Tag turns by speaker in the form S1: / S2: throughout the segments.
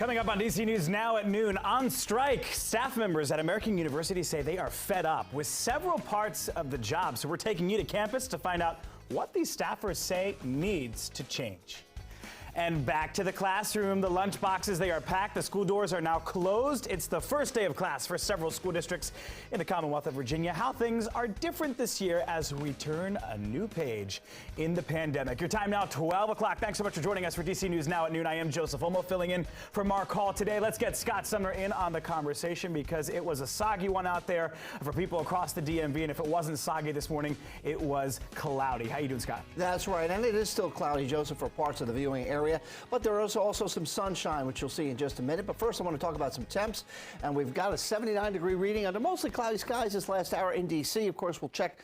S1: Coming up on DC News Now at noon, on strike, staff members at American University say they are fed up with several parts of the job. So we're taking you to campus to find out what these staffers say needs to change. And back to the classroom. The lunch boxes, they are packed. The school doors are now closed. It's the first day of class for several school districts in the Commonwealth of Virginia. How things are different this year as we turn a new page in the pandemic. Your time now, 12 o'clock. Thanks so much for joining us for DC News Now at noon. I am Joseph Olmo filling in for Mark Hall today. Let's get Scott Sumner in on the conversation because it was a soggy one out there for people across the DMV. And if it wasn't soggy this morning, it was cloudy. How you doing, Scott?
S2: That's right. And it is still cloudy, Joseph, for parts of the viewing area. But there is also some sunshine, which you'll see in just a minute. But first, I want to talk about some temps. And we've got a 79-degree reading under mostly cloudy skies this last hour in D.C. Of course, we'll check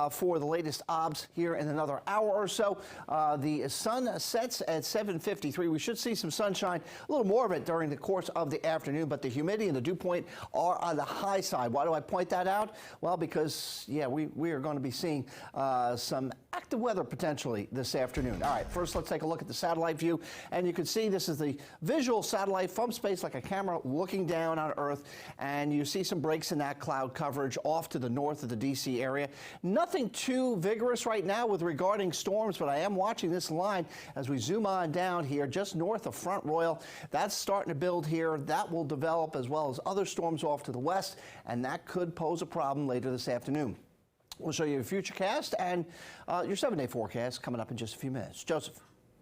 S2: for the latest OBS here in another hour or so. The sun sets at 7:53. We should see some sunshine, a little more of it during the course of the afternoon. But the humidity and the dew point are on the high side. Why do I point that out? Well, because, yeah, we are going to be seeing some active weather potentially this afternoon. All right, first let's take a look at the satellite view. And you can see this is the visual satellite from space, like a camera looking down on Earth. And you see some breaks in that cloud coverage off to the north of the D.C. area. Nothing too vigorous right now with regarding storms, but I am watching this line as we zoom on down here just north of Front Royal. That's starting to build here. That will develop as well as other storms off to the west, and that could pose a problem later this afternoon. We'll show you a futurecast and your 7-day forecast coming up in just a few minutes. Joseph.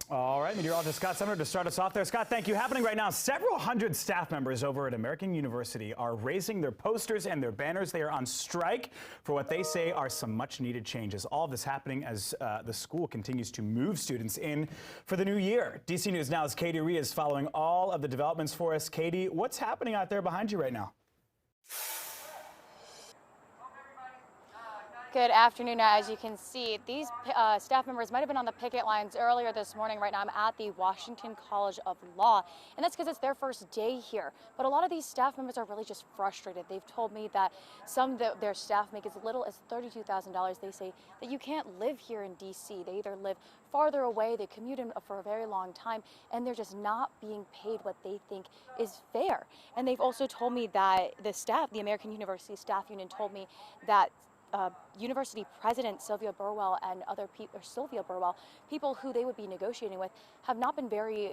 S1: All right, meteorologist Scott Sumner to start us off there. Scott, thank you. Happening right now, several hundred staff members over at American University are raising their posters and their banners. They are on strike for what they say are some much-needed changes. All of this happening as the school continues to move students in for the new year. DC News Now's Katie Rhee is following all of the developments for us. Katie, what's happening out there behind you right now?
S3: Good afternoon. As you can see, these staff members might have been on the picket lines earlier this morning. Right now, I'm at the Washington College of Law, and that's because it's their first day here. But a lot of these staff members are really just frustrated. They've told me that some of their staff make as little as $32,000. They say that you can't live here in D.C. They either live farther away, they commute in for a very long time, and they're just not being paid what they think is fair. And they've also told me that the American University Staff Union told me that University President Sylvia Burwell and people who they would be negotiating with, have not been very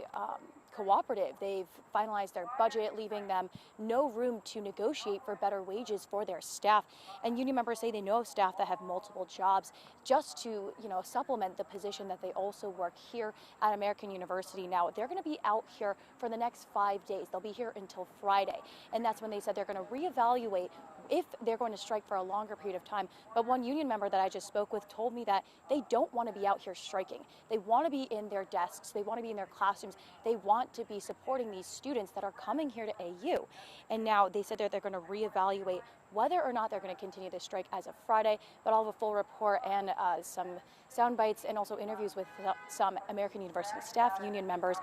S3: cooperative. They've finalized their budget, leaving them no room to negotiate for better wages for their staff. And union members say they know of staff that have multiple jobs just to, supplement the position that they also work here at American University. Now, they're going to be out here for the next 5 days. They'll be here until Friday. And that's when they said they're going to reevaluate if they're going to strike for a longer period of time. But one union member that I just spoke with told me that they don't want to be out here striking. They want to be in their desks. They want to be in their classrooms. They want to be supporting these students that are coming here to AU. And now they said that they're going to reevaluate whether or not they're going to continue this strike as of Friday. But I'll have a full report and some sound bites and also interviews with some American University staff union members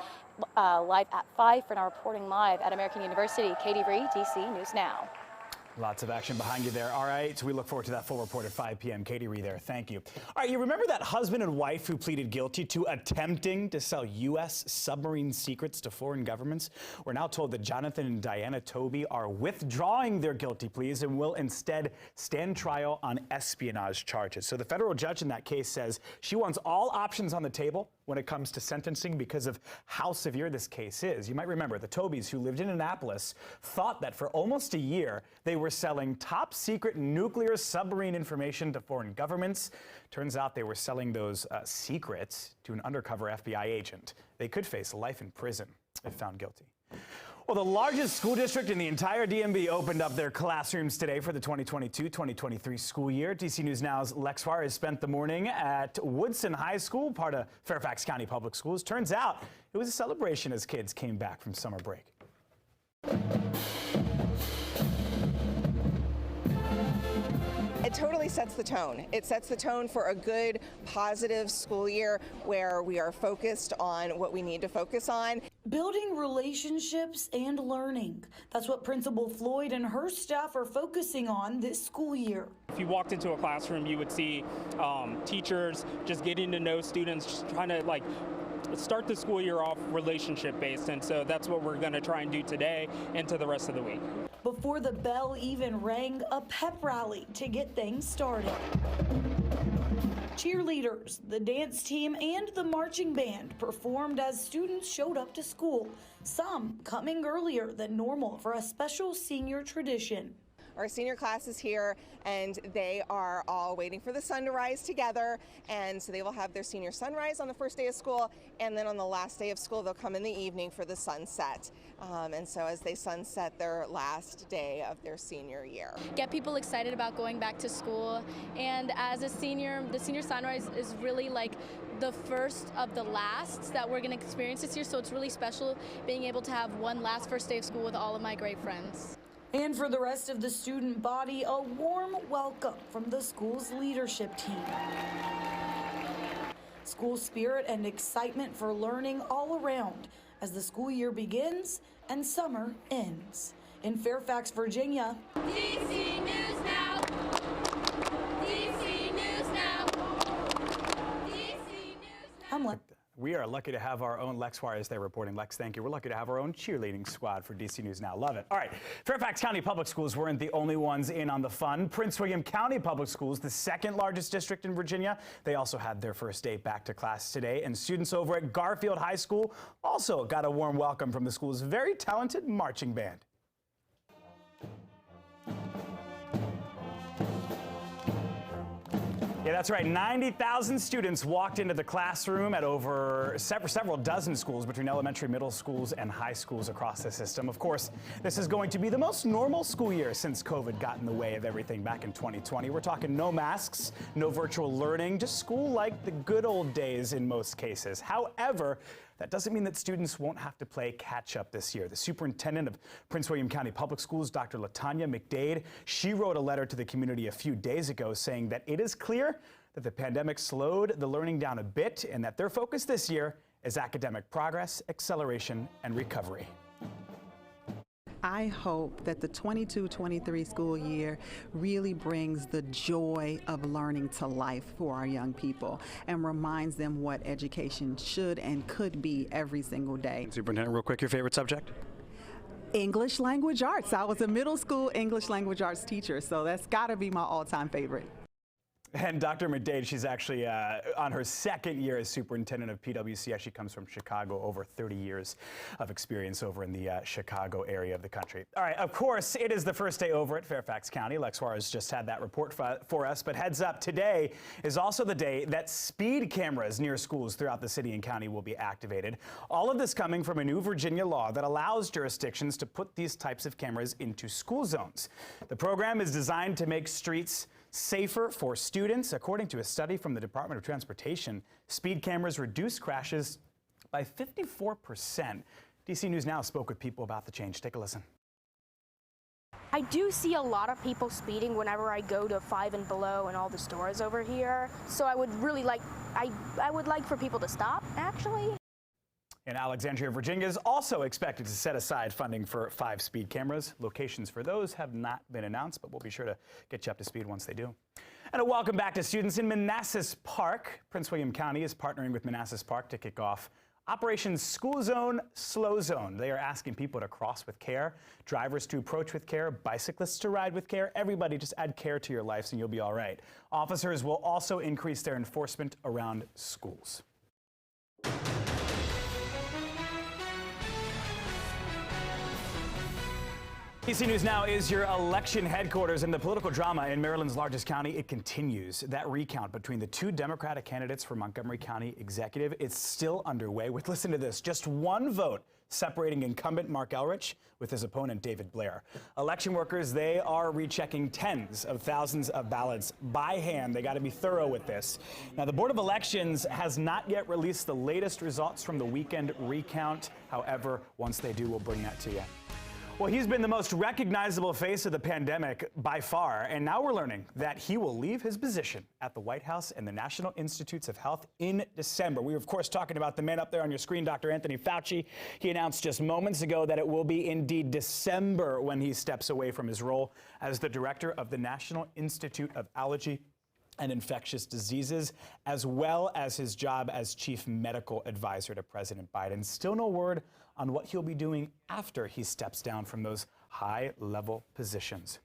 S3: live at 5 for now. Reporting live at American University, Katie Rhee, DC News Now.
S1: Lots of action behind you there. All right, so we look forward to that full report at 5 p.m. Katie Rhee there. Thank you. All right, you remember that husband and wife who pleaded guilty to attempting to sell U.S. submarine secrets to foreign governments? We're now told that Jonathan and Diana Toby are withdrawing their guilty pleas and will instead stand trial on espionage charges. So the federal judge in that case says she wants all options on the table when it comes to sentencing because of how severe this case is. You might remember the Tobys, who lived in Annapolis, thought that for almost a year they were selling top secret nuclear submarine information to foreign governments. Turns out they were selling those secrets to an undercover FBI agent. They could face life in prison if found guilty. Well, the largest school district in the entire DMV opened up their classrooms today for the 2022-2023 school year. DC News Now's Lex Suarez spent the morning at Woodson High School, part of Fairfax County Public Schools. Turns out it was a celebration as kids came back from summer break.
S4: It totally sets the tone. It sets the tone for a good, positive school year where we are focused on what we need to focus on.
S5: Building relationships and learning. That's what Principal Floyd and her staff are focusing on this school year.
S6: If you walked into a classroom, you would see teachers just getting to know students, just trying to start the school year off relationship based, and so that's what we're going to try and do today and to the rest of the week.
S5: Before the bell even rang, a pep rally to get things started. Cheerleaders, the dance team, and the marching band performed as students showed up to school, some coming earlier than normal for a special senior tradition.
S4: Our senior class is here, and they are all waiting for the sun to rise together, and so they will have their senior sunrise on the first day of school, and then on the last day of school they'll come in the evening for the sunset. And so as they sunset their last day of their senior year.
S7: Get people excited about going back to school, and as a senior, the senior sunrise is really like the first of the lasts that we're going to experience this year, so it's really special being able to have one last first day of school with all of my great friends.
S5: And for the rest of the student body, a warm welcome from the school's leadership team. School spirit and excitement for learning all around as the school year begins and summer ends. In Fairfax, Virginia,
S7: DC News Now. DC News Now. DC News Now.
S5: I'm like,
S1: We are lucky to have our own Lex Juarez there reporting. Lex, thank you. We're lucky to have our own cheerleading squad for DC News Now. Love it. All right. Fairfax County Public Schools weren't the only ones in on the fun. Prince William County Public Schools, the second largest district in Virginia, they also had their first day back to class today. And students over at Garfield High School also got a warm welcome from the school's very talented marching band. Yeah, that's right. 90,000 students walked into the classroom at over several dozen schools between elementary, middle schools, and high schools across the system. Of course, this is going to be the most normal school year since COVID got in the way of everything back in 2020. We're talking no masks, no virtual learning, just school like the good old days in most cases. However, that doesn't mean that students won't have to play catch up this year. The superintendent of Prince William County Public Schools, Dr. Latanya McDade, she wrote a letter to the community a few days ago saying that it is clear that the pandemic slowed the learning down a bit and that their focus this year is academic progress, acceleration, and recovery.
S8: I hope that the 22-23 school year really brings the joy of learning to life for our young people and reminds them what education should and could be every single day.
S1: Superintendent, real quick, your favorite subject?
S8: English language arts. I was a middle school English language arts teacher, so that's got to be my all-time favorite.
S1: And Dr. McDade, she's actually on her second year as superintendent of PWCS. She comes from Chicago, over 30 years of experience over in the Chicago area of the country. All right, of course, it is the first day over at Fairfax County. Lex Juarez just had that report for us, but heads up, today is also the day that speed cameras near schools throughout the city and county will be activated. All of this coming from a new Virginia law that allows jurisdictions to put these types of cameras into school zones. The program is designed to make streets safer for students. According to a study from the Department of Transportation, speed cameras reduce crashes by 54%. DC News Now spoke with people about the change. Take a listen.
S9: I do see a lot of people speeding whenever I go to Five and Below and all the stores over here. So I would really like, I would like for people to stop, actually.
S1: And Alexandria, Virginia is also expected to set aside funding for 5 speed cameras. Locations for those have not been announced, but we'll be sure to get you up to speed once they do. And a welcome back to students in Manassas Park. Prince William County is partnering with Manassas Park to kick off Operation School Zone Slow Zone. They are asking people to cross with care, drivers to approach with care, bicyclists to ride with care. Everybody just add care to your lives and you'll be all right. Officers will also increase their enforcement around schools. DC News Now is your election headquarters, and the political drama in Maryland's largest county, it continues. That recount between the 2 Democratic candidates for Montgomery County Executive, it's still underway with, listen to this, just 1 vote separating incumbent Mark Elrich with his opponent David Blair. Election workers, they are rechecking tens of thousands of ballots by hand. They got to be thorough with this. Now, the Board of Elections has not yet released the latest results from the weekend recount. However, once they do, we'll bring that to you. Well, he's been the most recognizable face of the pandemic by far, and now we're learning that he will leave his position at the White House and the National Institutes of Health in December. We were, of course, talking about the man up there on your screen, Dr. Anthony Fauci. He announced just moments ago that it will be indeed December when he steps away from his role as the director of the National Institute of Allergy and infectious diseases, as well as his job as chief medical advisor to President Biden. Still no word on what he'll be doing after he steps down from those high-level positions.